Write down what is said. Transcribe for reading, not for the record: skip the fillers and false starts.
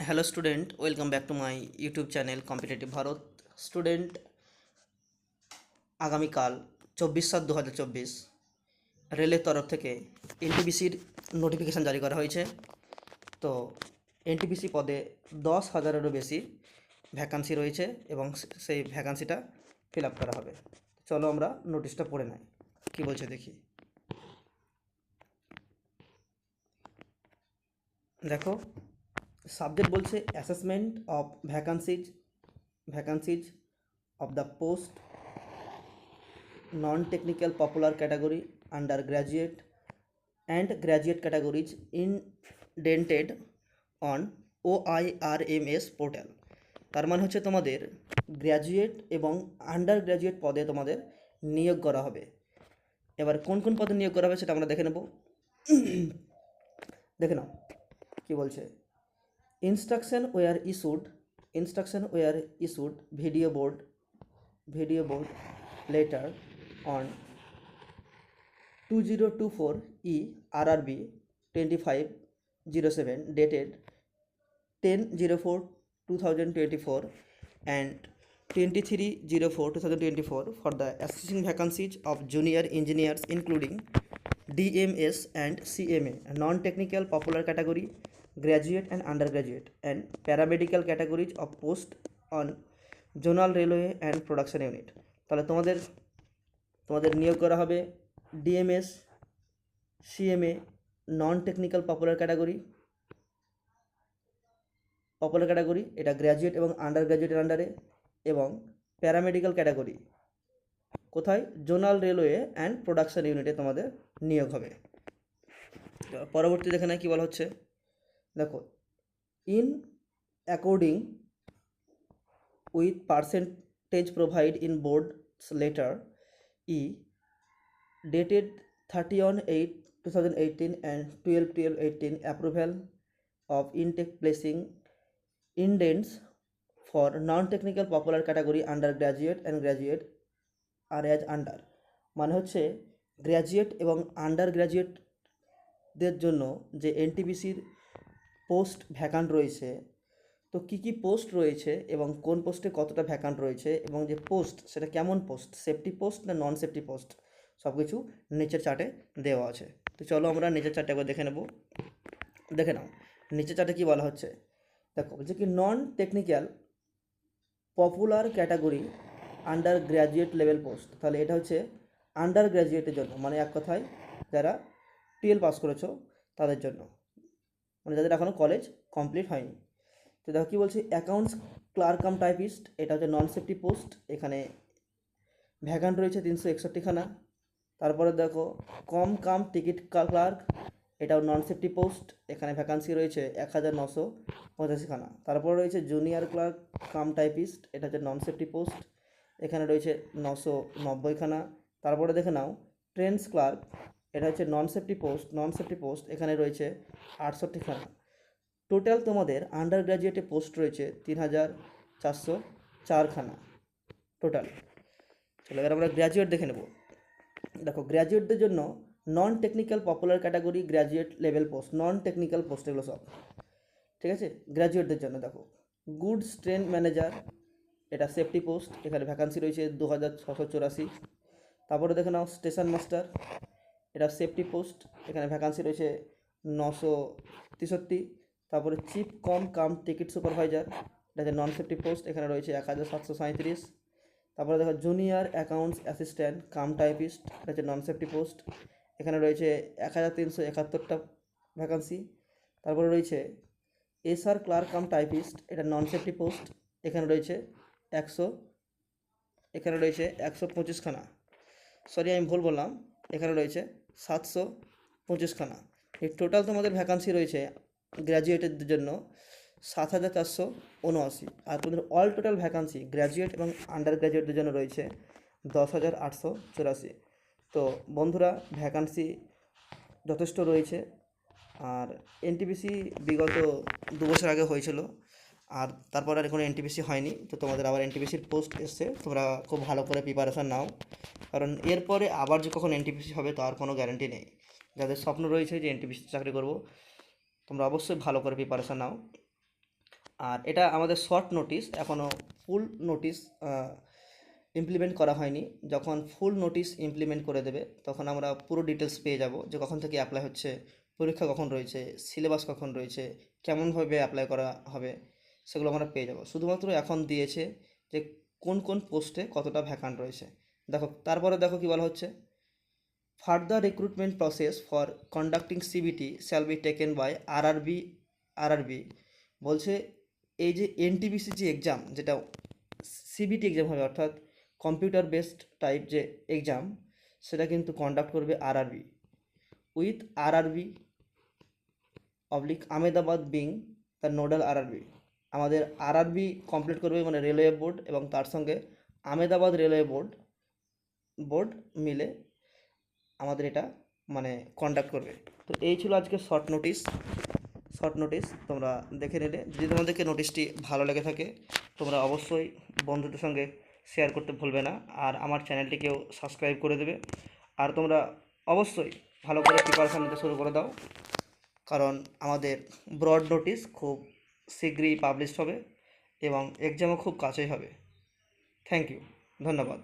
Hello student, welcome back to my YouTube channel competitive Bharat. Student, আগামীকাল 24/7/2024 রেলের তরফ থেকে এনটিপিসির নোটিফিকেশান জারি করা হয়েছে। তো এনটিপিসি পদে 10,000-এরও বেশি ভ্যাকান্সি রয়েছে এবং সেই ভ্যাকান্সিটা ফিল আপ করা হবে। চলো আমরা নোটিশটা পড়ে নেই, কী বলছে দেখি। দেখো, সাবজেক্ট বলছে assessment of vacancies of the post non-technical popular category undergraduate and graduate categories indented on OIRMS portal. তার মানে হচ্ছে তোমাদের গ্র্যাজুয়েট এবং আন্ডার গ্র্যাজুয়েট পদে তোমাদের নিয়োগ করা হবে। এবার কোন কোন পদে নিয়োগ করা হবে সেটা আমরা দেখে নেব। দেখে নাও কী বলছে। Instruction war issued video board later on 2024 RRB 2507 dated 10/04/2024 and 23/04/2024 for the assessing vacancies of junior engineers including DMS and CMA, non-technical popular category, graduate and undergraduate, and paramedical categories of post on zonal railway and production unit. তাহলে তোমাদের নিয়োগ করা হবে DMS, CMA, non technical popular category, এটা graduate এবং under গ্র্যাজুয়েটের আন্ডারে, এবং paramedical category কোথায়? জোনাল রেলওয়ে অ্যান্ড প্রোডাকশন ইউনিটে তোমাদের নিয়োগ হবে। পরবর্তী দেখে নেয় কী বলা হচ্ছে। দেখো, in according with percentage provide in board's letter E dated 30/8/2018 and 12/12/18 approval of intake placing indents for non-technical popular category undergraduate and graduate are as under। মানে হচ্ছে গ্র্যাজুয়েট এবং আন্ডার গ্র্যাজুয়েটদের জন্য যে এনটিপিসির পোস্ট ভ্যাকান্ট রয়েছে, তো কী কী পোস্ট রয়েছে এবং কোন পোস্টে কতটা ভ্যাকান্ট রয়েছে এবং যে পোস্ট সেটা কেমন পোস্ট, সেফটি পোস্ট না নন সেফটি পোস্ট, সব কিছু নিচের চার্টে দেওয়া আছে। তো চলো আমরা নিচের চার্টে একবার দেখে নেব। দেখে নাও নিচের চার্টে কী বলা হচ্ছে। দেখো, যে কি non technical popular category under graduate level post. তাহলে এটা হচ্ছে আন্ডার গ্র্যাজুয়েটের জন্য, মানে এক কথায় যারা 12 পাস করেছো তাদের জন্য, মানে যাদের এখনও কলেজ কমপ্লিট হয়নি। তো দেখো কী বলছে, অ্যাকাউন্টস ক্লার্ক কাম টাইপিস্ট, এটা হচ্ছে নন সেফটি পোস্ট, এখানে ভ্যাকান্ট রয়েছে 361খানা। তারপরে দেখো কম কাম টিকিট ক্লার্ক, এটাও নন সেফটি পোস্ট, এখানে ভ্যাকান্সি রয়েছে 1985খানা। তারপরে রয়েছে জুনিয়র ক্লার্ক কাম টাইপিস্ট, এটা হচ্ছে নন সেফটি পোস্ট, এখানে রয়েছে 990খানা। তারপরে দেখে নাও ট্রেন্স ক্লার্ক, এটা হচ্ছে নন সেফটি পোস্ট, এখানে রয়েছে 68খানা। টোটাল তোমাদের আন্ডার গ্র্যাজুয়েটে পোস্ট রয়েছে 3,404খানা টোটাল। চলো এবার আমরা গ্র্যাজুয়েট দেখে নেব। দেখো, গ্র্যাজুয়েটদের জন্য non technical popular category graduate level post, non technical post এগুলো সব, ঠিক আছে। গ্র্যাজুয়েটদের জন্য দেখো গুডস ট্রেন ম্যানেজার, এটা সেফটি পোস্ট, এখানে ভ্যাকান্সি রয়েছে 2,684। তারপরে দেখে নাও স্টেশন মাস্টার, এটা সেফটি পোস্ট, এখানে ভ্যাকান্সি রয়েছে 963। তারপরে চিফ কাম টিকিট সুপারভাইজার, এটা হচ্ছে নন সেফটি পোস্ট, এখানে রয়েছে 1,737। তারপরে দেখো junior accounts assistant cum typist, এটা হচ্ছে নন সেফটি পোস্ট, এখানে রয়েছে 1,371টা ভ্যাকান্সি। তারপরে রয়েছে এসআর ক্লার্ক কাম টাইপিস্ট, এটা নন সেফটি পোস্ট, এখানে রয়েছে 125খানা। সরি, আমি ভুল বললাম, এখানে রয়েছে 725খানা। এই টোটাল তোমাদের ভ্যাকান্সি রয়েছে গ্র্যাজুয়েটের জন্য 7,479, আর তোমাদের অল টোটাল ভ্যাকান্সি গ্র্যাজুয়েট এবং আন্ডার গ্র্যাজুয়েটদের জন্য রয়েছে 10,884। তো বন্ধুরা, ভ্যাকান্সি যথেষ্ট রয়েছে। আর এনটিপিসি বিগত 2 বছর আগে হয়েছিল, আর তারপর আর কোনো এনটিপিসি হয়নি। তো তোমাদের আবার এনটিপিসির পোস্ট এসছে, তোমরা খুব ভালো করে প্রিপারেশান নাও, কারণ এরপরে আবার যে কখন এনটিপিসি হবে তার কোনো গ্যারান্টি নেই। যাদের স্বপ্ন রয়েছে যে এনটিপিসি চাকরি করব, তোমরা অবশ্যই ভালো করে প্রিপারেশান নাও। আর এটা আমাদের শর্ট নোটিশ, এখনও ফুল নোটিশ ইমপ্লিমেন্ট করা হয়নি। যখন ফুল নোটিশ ইমপ্লিমেন্ট করে দেবে তখন আমরা পুরো ডিটেলস পেয়ে যাব যে কখন থেকে অ্যাপ্লাই হচ্ছে, পরীক্ষা কখন রয়েছে, সিলেবাস কখন রয়েছে, কেমনভাবে অ্যাপ্লাই করা হবে, সেগুলো আমরা পেয়ে যাব। শুধুমাত্র এখন দিয়েছে যে কোন কোন পোস্টে কতটা ভ্যাকান্ট রয়েছে। দেখো তারপরে দেখো কী বলা হচ্ছে, further recruitment process for conducting CBT shall be taken by RRB বলছে এই যে এনটিপিসি যে এক্সাম, যেটা সিবিটি এক্সাম হবে অর্থাৎ কম্পিউটার বেসড টাইপ যে এক্সাম, সেটা কিন্তু কন্ডাক্ট করবে RRB with RRB Ahmedabad being the nodal RRB. আমাদের আরআরবি কমপ্লিট করবে মানে রেলওয়ে বোর্ড, এবং তার সঙ্গে আহমেদাবাদ রেলওয়ে বোর্ড মিলে আমাদের এটা মানে কন্ডাক্ট করবে। তো এই ছিল আজকে শর্ট নোটিশ তোমরা দেখে নিলে। যদি তোমাদেরকে নোটিশটি ভালো লেগে থাকে তোমরা অবশ্যই বন্ধুদের সঙ্গে শেয়ার করতে ভুলবে না, আর আমার চ্যানেলটিকেও সাবস্ক্রাইব করে দেবে। আর তোমরা অবশ্যই ভালো করে প্রিপারেশান নিতে শুরু করে দাও, কারণ আমাদের ব্রড নোটিশ খুব শীঘ্রই পাবলিশ হবে এবং এক্সামও খুব কাছেই হবে। থ্যাংক ইউ, ধন্যবাদ।